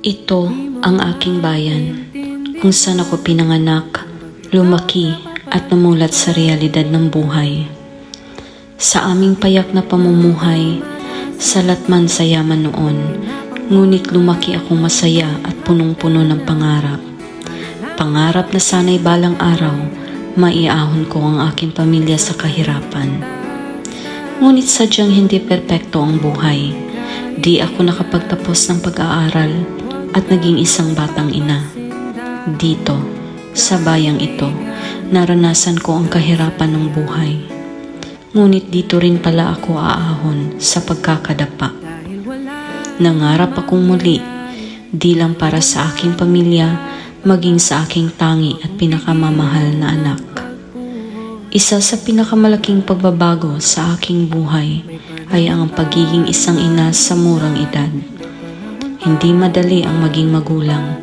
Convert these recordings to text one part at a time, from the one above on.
Ito ang aking bayan, kung saan ako pinanganak, lumaki at namulat sa realidad ng buhay. Sa aming payak na pamumuhay, salat man sa yaman noon, ngunit lumaki akong masaya at punong-puno ng pangarap. Pangarap na sana'y balang araw, maiahon ko ang aking pamilya sa kahirapan. Ngunit sadyang hindi perpekto ang buhay. Di ako nakapagtapos ng pag-aaral at naging isang batang ina. Dito, sa bayang ito, naranasan ko ang kahirapan ng buhay. Ngunit dito rin pala ako aahon sa pagkakadapa. Nangarap akong muli, di lang para sa aking pamilya, maging sa aking tangi at pinakamamahal na anak. Isa sa pinakamalaking pagbabago sa aking buhay ay ang pagiging isang ina sa murang edad. Hindi madali ang maging magulang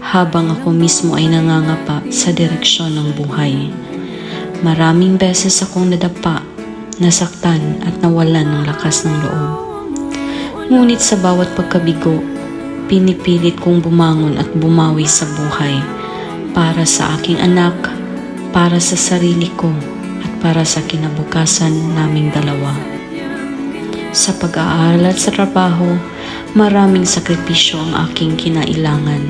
habang ako mismo ay nangangapa sa direksyon ng buhay. Maraming beses akong nadapa, nasaktan at nawalan ng lakas ng loob. Ngunit sa bawat pagkabigo, pinipilit kong bumangon at bumawi sa buhay para sa aking anak, para sa sarili ko at para sa kinabukasan naming dalawa. Sa pag-aaral at sa trabaho, maraming sakripisyo ang aking kinailangan.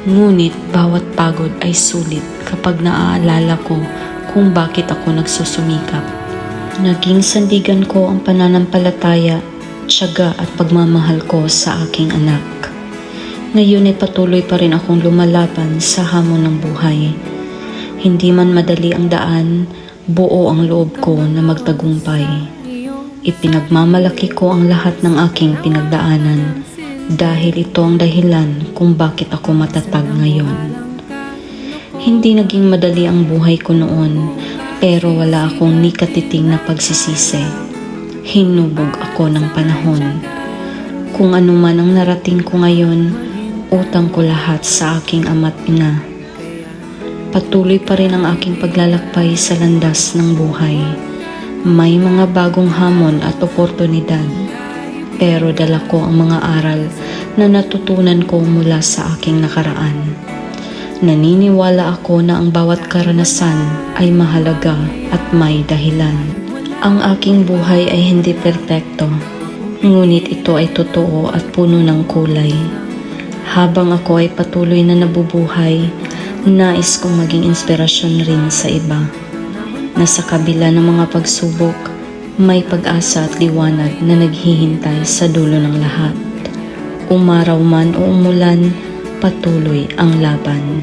Ngunit bawat pagod ay sulit kapag naaalala ko kung bakit ako nagsusumikap. Naging sandigan ko ang pananampalataya, tiyaga at pagmamahal ko sa aking anak. Ngayon ay patuloy pa rin akong lumalaban sa hamon ng buhay. Hindi man madali ang daan, buo ang loob ko na magtagumpay. Ipinagmamalaki ko ang lahat ng aking pinagdaanan dahil ito ang dahilan kung bakit ako matatag ngayon. Hindi naging madali ang buhay ko noon, pero wala akong nikatiting na pagsisisi. Hinubog ako ng panahon. Kung ano man ang narating ko ngayon, utang ko lahat sa aking ama't ina. Patuloy pa rin ang aking paglalakbay sa landas ng buhay. May mga bagong hamon at oportunidad, pero dala ko ang mga aral na natutunan ko mula sa aking nakaraan. Naniniwala ako na ang bawat karanasan ay mahalaga at may dahilan. Ang aking buhay ay hindi perpekto, ngunit ito ay totoo at puno ng kulay. Habang ako ay patuloy na nabubuhay, nais kong maging inspirasyon rin sa iba. Na sa kabila ng mga pagsubok, may pag-asa at liwanag na naghihintay sa dulo ng lahat. Umaraw man o umulan, patuloy ang laban.